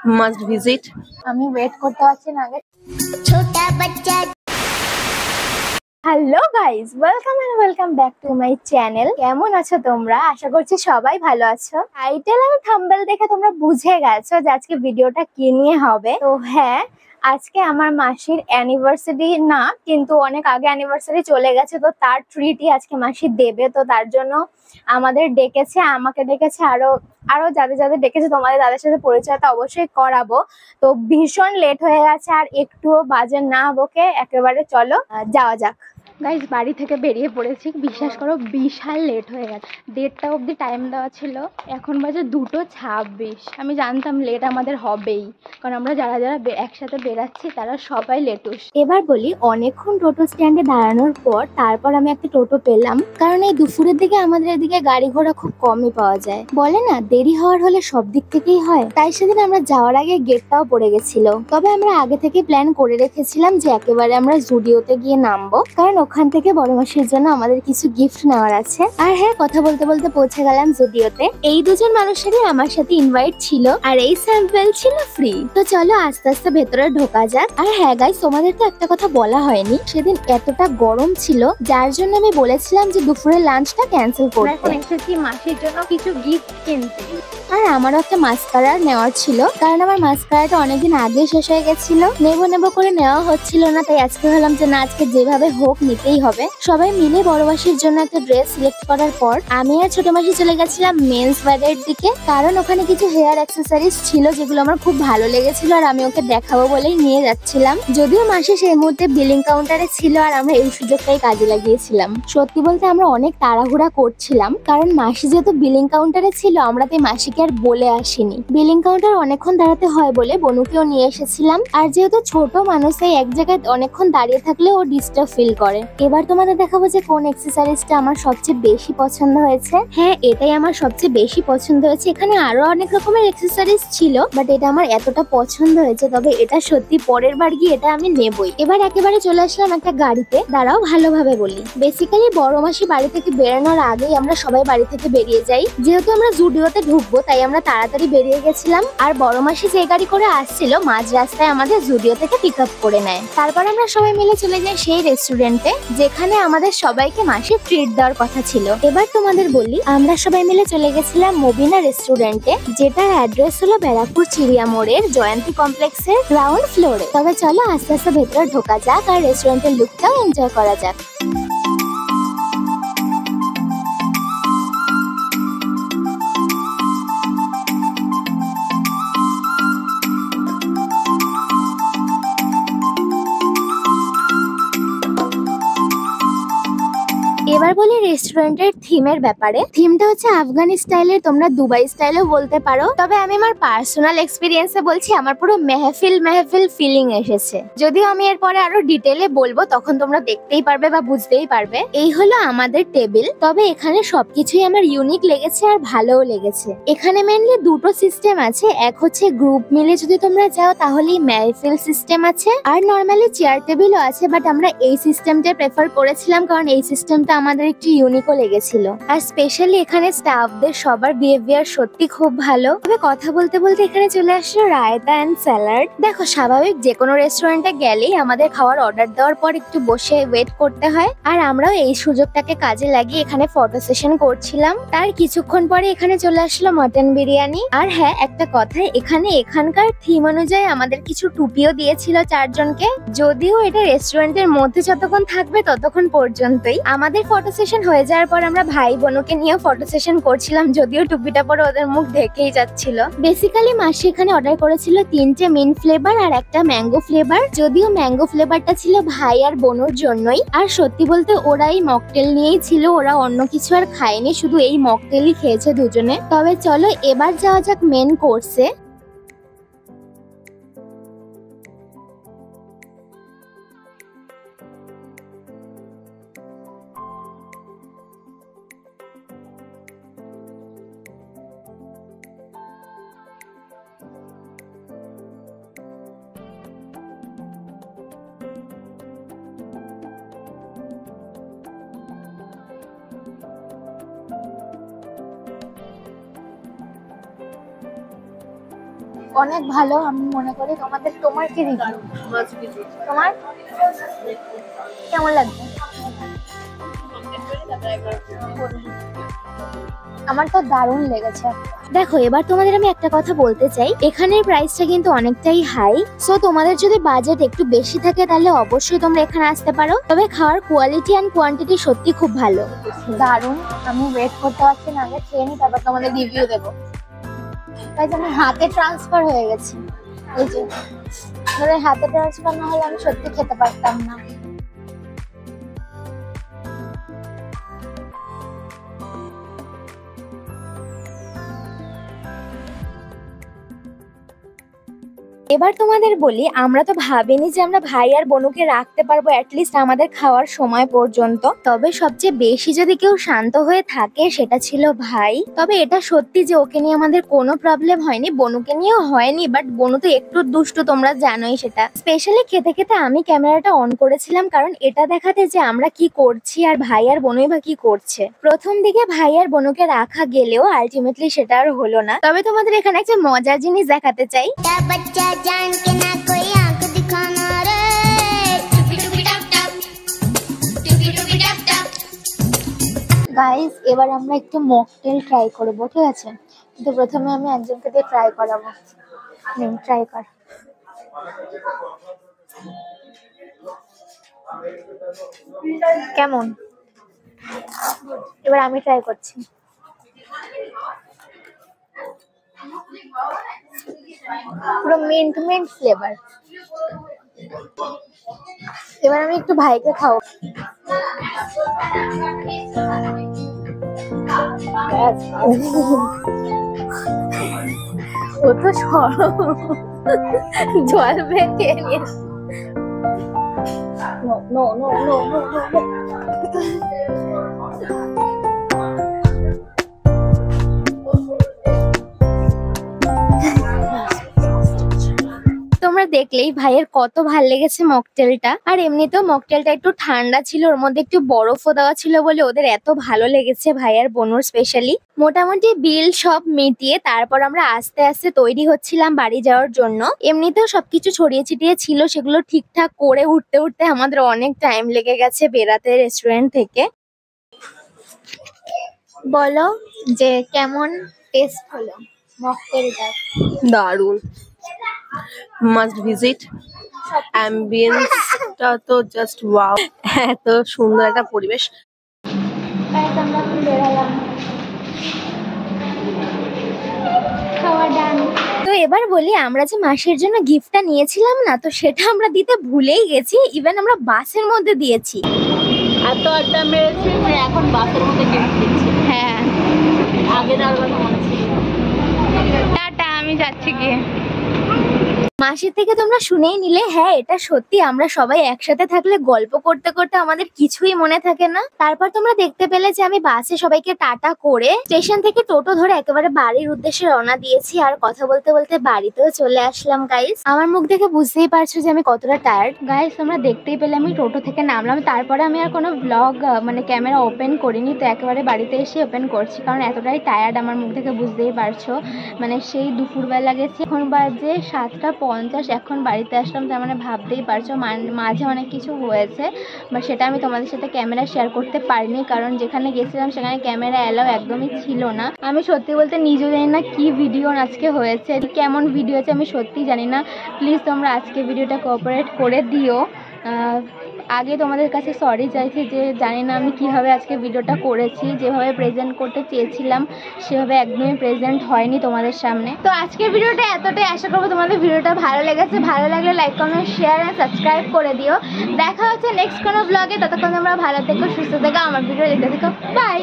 must visit. আমি wait করতে পারছি না আগে ছোটা বাচ্চা। Hello guys, welcome back to my channel. কেমন আছো তোমরা? আশা করছি সবাই ভালো আছো। টাইটেল আর থাম্বনেল দেখে তোমরা বুঝে গেছো যে আজকে ভিডিওটা কি নিয়ে হবে। তো হ্যাঁ, আজকে আমার মাসির অ্যানিভার্সারি না, কিন্তু অনেক আগে অ্যানিভার্সারি চলে গেছে, তো তার ট্রিটই আজকে মাসি দেবে। তো তার জন্য আমাদের ডেকেছে, আমাকে ডেকেছে, আরো আরো যাদের যাদের ডেকেছে তোমাদের তাদের সাথে পরিচয় তো অবশ্যই করাবো। তো ভীষণ লেট হয়ে গেছে, আর একটুও বাজে না বকে একেবারে চলো যাওয়া যাক। গাইজ, বাড়ি থেকে বেরিয়ে পড়েছি, বিশ্বাস করো বিশাল লেট হয়ে গেছে। 1:30 অবধি টাইম দেওয়া ছিল, এখন বাজে 2:26। আমি জানতাম লেট আমাদের হবেই, কারণ আমরা যারা যারা একসাথে বেরাচ্ছি তারা সবাই লেটুস। এবার বলি, অনেকক্ষণ টোটো স্ট্যান্ডে দাঁড়ানোর পর তারপর আমি একটা টোটো পেলাম, কারণ এই দুপুরের দিকে আমাদের এদিকে গাড়ি ঘোড়া খুব কমই পাওয়া যায়। বলে না, দেরি হওয়ার হলে সব দিক থেকেই হয়। তাই সেদিন আমরা যাওয়ার আগে গেটটাও পড়ে গেছিল। তবে আমরা আগে থেকে প্ল্যান করে রেখেছিলাম যে একেবারে আমরা জুডিওতে গিয়ে নামবো, কারণ ওখান থেকে বড় মাসির জন্য আমাদের কিছু গিফট নেওয়ার আছে। আর হ্যাঁ, কথা বলতে বলতে পৌঁছে গেলাম জুডিওতে। এই দুজন মানুষেরই আমার সাথে ইনভাইট ছিল, আর এই স্যাম্পল ছিল ফ্রি। তো চলো আস্তে আস্তে ভেতরে ঢোকা যাক। আর হ্যাঁ গাইস, তোমাদের তো একটা কথা বলা হয়নি, সেদিন এতটা গরম ছিল যার জন্য আমি বলেছিলাম যে দুপুরের লাঞ্চটা ক্যান্সেল করতে। এখন এসেছি মাসির জন্য কিছু গিফট কিনতে। আর আমারও একটা মাস্কারা নেওয়ার ছিল, কারণ আমার মাস্কারাটা অনেকদিন আগে শেষ হয়ে গেছিল, নেবো করে নেওয়া হচ্ছিল না। তাই আজকে ভাবলাম যে না, আজকে যেভাবে হোক নিতেই হবে। সবাই মিলে বড় মাসির জন্য একটা ড্রেস সিলেক্ট করার পর আমি আর ছোট মাসি চলে গেছিলাম মেন্স ওয়্যারের দিকে, কারণ ওখানে কিছু হেয়ার অ্যাক্সেসরিজ ছিল যেগুলো আমার খুব ভালো লেগেছিল, আর আমি ওকে দেখাবো বলেই নিয়ে যাচ্ছিলাম। যদিও মাসি সেই মুহূর্তে বিলিং কাউন্টারে ছিল, আর আমরা এই সুযোগটাই কাজে লাগিয়েছিলাম। সত্যি বলতে আমরা অনেক তাড়াহুড়া করছিলাম, কারণ মাসি যেহেতু বিলিং কাউন্টারে ছিল, আমরা তাই মাসিকে আর বলে আসিনি। বিলিং কাউন্টার অনেকক্ষণ দাঁড়াতে হয় বলে বনুকেও নিয়ে এসেছিলাম, আর যেহেতু ছোট মানুষ তাই এক জায়গায় অনেকক্ষণ দাঁড়িয়ে থাকলে ও ডিস্টার্ব ফিল করে। এবার তোমাদের দেখাবো যে কোন অ্যাক্সেসরিজটা আমার সবচেয়ে বেশি পছন্দ হয়েছে। হ্যাঁ, এটাই আমার সবচেয়ে বেশি পছন্দ হয়েছে। এখানে আরো অনেক রকমের অ্যাক্সেসরিজ ছিল, বাট এটা আমার এতটা পছন্দ হয়েছে, তবে এটা সত্যি পরের বার গিয়ে এটা আমি নেবই। এবার একেবারে চলে আসলাম একটা গাড়িতে। দাঁড়াও ভালোভাবে বলি। বেসিক্যালি বড় মাসি বাড়ি থেকে বেরোনোর আগেই আমরা সবাই বাড়ি থেকে বেরিয়ে যাই, যেহেতু আমরা জুডিওতে ঢুকবো তাই আমরা তাড়াতাড়ি বেরিয়ে গেছিলাম। আর বড় মাসি যে গাড়ি করে আসছিল মাঝ রাস্তায় আমাদের জুডিও থেকে পিক আপ করে নেয়। তারপর আমরা সবাই মিলে চলে যাই সেই রেস্টুরেন্টে যেখানে আমাদের সবাইকে মাসি ট্রিট দেওয়ার কথা ছিল। এবার তোমাদের বলি, আমরা সবাই মিলে চলে গেছিলাম মবিনা রেস্টুরেন্টে, যেটার অ্যাড্রেস হলো ব্যারাকপুর চিড়িয়া মোড়ের জয়ন্তী কমপ্লেক্সের গ্রাউন্ড ফ্লোরে। তবে চলো আস্তে আস্তে ভেতরে ঢোকা যাক আর রেস্টুরেন্টের লুকটাও এনজয় করা যাক। এবার বলি রেস্টুরেন্টের থিমের ব্যাপারে। থিমটা হচ্ছে আফগানি স্টাইলের, তোমরা দুবাই স্টাইলেও বলতে পারো। তবে আমি আমার পার্সোনাল এক্সপিরিয়েন্সে বলছি, আমার পুরো মেহফিল ফিলিং এসেছে। যদিও আমি এরপরে আরো ডিটেলে বলবো, তখন তোমরা দেখতেই পারবে বা বুঝতেই পারবে। এই হলো আমাদের টেবিল। তবে এখানে সবকিছুই আমার ইউনিক লেগেছে আর ভালোও লেগেছে। এখানে মেনলি দুটো সিস্টেম আছে, এক হচ্ছে গ্রুপ মিলে যদি তোমরা যাও তাহলেই মেহফিল সিস্টেম আছে, আর নর্মালি চেয়ার টেবিলও আছে, বাট আমরা এই সিস্টেমটা প্রেফার করেছিলাম কারণ এই সিস্টেমটা আমাদের একটু ইউনিকও লেগেছিল। আর স্পেশালি এখানে স্টাফদের সবার বিহেভিয়ার সত্যি খুব ভালো। তবে কথা বলতে বলতে এখানে চলে আসলো রায়তা এন্ড স্যালাড। দেখো, স্বাভাবিক যে কোনো রেস্টুরেন্টে গেলেই আমাদের খাওয়ার অর্ডার দেওয়ার পর একটু বসে ওয়েট করতে হয়, আর আমরাও এই সুযোগটাকে কাজে লাগিয়ে এখানে ফটো সেশন করছিলাম। তার কিছুক্ষণ পরে এখানে চলে আসলো মটন বিরিয়ানি। আর হ্যাঁ, একটা কথা, এখানকার থিম অনুযায়ী আমাদের কিছু টুপিও দিয়েছিল চারজনকে। যদিও এটা রেস্টুরেন্টের মধ্যে যতক্ষণ থাকবে ততক্ষণ পর্যন্তই। আমাদের ফটো সেশন হয়ে যাওয়ার পর আমরা ভাই বোনকে নিয়ে ফটো সেশন করছিলাম, যদিও টুপিটা পরে ওদের মুখ ঢেকেই যাচ্ছিল। বেসিক্যালি মাসি এখানে অর্ডার করেছিল 3টে মিন্ট ফ্লেভার আর একটা ম্যাঙ্গো ফ্লেভার। যদিও ম্যাঙ্গো ফ্লেভারটা ছিল ভাই আর বোনের জন্যই। আর সত্যি বলতে ওরা এই মকটেল নিয়েই ছিল, ওরা অন্য কিছু আর খায়নি, শুধু এই মকটেলই খেয়েছে দুজনে। তবে চলো এবার যাওয়া যাক মেন কোর্সে। অনেক ভালো আমি মনে করি। তোমার কি রিভিউ? তোমার কেমন লাগবে? আমার তো দারুণ লেগেছে। দেখো এবার তোমাদের আমি একটা কথা বলতে চাই, এখানের প্রাইসটা কিন্তু অনেকটাই হাই। সো তোমাদের যদি বাজেট একটু বেশি থাকে তাহলে অবশ্যই তোমরা এখানে আসতে পারো। তবে খাওয়ার কোয়ালিটি এন্ড কোয়ান্টিটি সত্যি খুব ভালো, দারুণ। আমি ওয়েট করতে পারছি না, আগে খেয়ে নিই তারপর তোমাদের রিভিউ দেবো। তাই আমার হাতে ট্রান্সফার হয়ে গেছে, এই যে হাতে ট্রান্সফার না হলে আমি সত্যি খেতে পারতাম না। এবার তোমাদের বলি, আমরা তো ভাবিনি যে আমরা ভাই আর বোনুকে রাখতে পারবো অ্যাটলিস্ট আমাদের খাওয়ার সময় পর্যন্ত। তবে সবচেয়ে বেশি যদি কেউ শান্ত হয়ে থাকে সেটা ছিল ভাই। তবে এটা সত্যি যে ওকে নিয়ে আমাদের কোনো প্রবলেম হয়নি, বনুকে নিয়েও হয়নি। বাট বনু তো একটু দুষ্টু, তোমরা জানোই সেটা। স্পেশালি খেতে খেতে আমি ক্যামেরাটা অন করেছিলাম কারণ এটা দেখাতে যে আমরা কি করছি আর ভাই আর বনুই বা কি করছে। প্রথম দিকে ভাই আর বনুকে রাখা গেলেও আলটিমেটলি সেটা আর হলো না। তবে তোমাদের এখানে একটা মজার জিনিস দেখাতে চাই। जान के ना कोई आंख दिखाना रे, टुपी टुपी टप टप, टुपी टुपी टप टप। गाइस এবার আমরা একটু মকটেল ট্রাই করব, ঠিক আছে? তো প্রথমে আমি একজনকে দিয়ে ট্রাই করাবো। ট্রাই কর। কেমন? এবার আমি ট্রাই করছি। পুরো মিন্ট মিন্ট ফ্লেভার। এবার আমি একটু ভাইকে খাও। ও তো জল বেঁকে নিয়ে no no no no no. তোমরা দেখলেই ভাইয়ের কত ভাল লেগেছে মকটেলটা। আর এমনিতেও মকটেলটা একটু ঠান্ডা ছিল, ওর মধ্যে একটু বরফও দেওয়া ছিল বলে ওদের এত ভালো লেগেছে ভাই আর বোনুর স্পেশালি। মোটামুটি বিল সব মিটিয়ে তারপর আমরা আস্তে আস্তে তৈরি হচ্ছিলাম বাড়ি যাওয়ার জন্য। এমনিতেও সবকিছু ছড়িয়ে ছিটিয়ে ছিল, সেগুলো ঠিকঠাক করে উঠতে উঠতে আমাদের অনেক টাইম লেগে গেছে বেরাতে রেস্টুরেন্ট থেকে। বলো যে কেমন টেস্ট হলো মকটেলটা? দারুন, মাস্ট ভিজিট। অ্যাম্বিয়েন্সটা তো জাস্ট ওয়াও, এত সুন্দর একটা পরিবেশ। তো এবার বলি, আমরা যে মাসির জন্য গিফটটা নিয়েছিলাম না, তো সেটা আমরা দিতে ভুলেই গেছি। ইভেন আমরা বাসের মধ্যে দিয়েছি। এত আড্ডা মেরেছি যে এখন বাসের মধ্যে গিফট দিচ্ছি। হ্যাঁ, আগে আর কথা মনে ছিল। টাটা, আমি যাচ্ছি গিয়ে। মাসির থেকে তোমরা শুনেই নিলে, হ্যাঁ এটা সত্যি, আমরা সবাই একসাথে থাকলে গল্প করতে করতে আমাদের কিছুই মনে থাকে না। তারপর তোমরা দেখতে পেলে যে আমি বাসে সবাইকে টাটা করে স্টেশন থেকে টোটো ধরে একেবারে বাড়ির উদ্দেশ্যে রওনা দিয়েছি। আর কথা বলতে বলতে বাড়িতেও চলে আসলাম। গাইস আমার মুখ দেখে বুঝতেই পারছো যে আমি কতটা টায়ার্ড। গাইস তোমরা দেখতেই পেলে আমি টোটো থেকে নামলাম, তারপরে আমি আর কোনো ব্লগ মানে ক্যামেরা ওপেন করিনি। তো একেবারে বাড়িতে এসে ওপেন করছি কারণ এতটাই টায়ার্ড আমার মুখ দেখে বুঝতেই পারছো। মানে সেই দুপুরবেলা গেছি, এখন বাজে 7:50, এখন বাড়িতে আসলাম। তার মানে ভাবতেই পারছো মাঝে অনেক কিছু হয়েছে, বা সেটা আমি তোমাদের সাথে ক্যামেরা শেয়ার করতে পারিনি কারণ যেখানে গেছিলাম সেখানে ক্যামেরা অ্যালাউ একদমই ছিল না। আমি সত্যি বলতে নিজেও জানি না কি ভিডিও আজকে হয়েছে, কেমন ভিডিও আছে আমি সত্যি জানি না। প্লিজ তোমরা আজকে ভিডিওটা কোঅপারেট করে দিও। আগে তোমাদের কাছে সরি চাইছি যে জানি না আমি কিভাবে আজকে ভিডিওটা করেছি, যেভাবে প্রেজেন্ট করতে চেয়েছিলাম সেভাবে একদমই প্রেজেন্ট হয়নি তোমাদের সামনে। তো আজকের ভিডিওটা এতটাই, আশা করবো তোমাদের ভিডিওটা ভালো লেগেছে। ভালো লাগলে like comment share and subscribe করে দিও। দেখা হচ্ছে নেক্সট কোনো ব্লগে। ততক্ষণ তোমরা ভালো থেকো, সুস্থ থেকো, আমার ভিডিও দেখতে থেকো। বাই।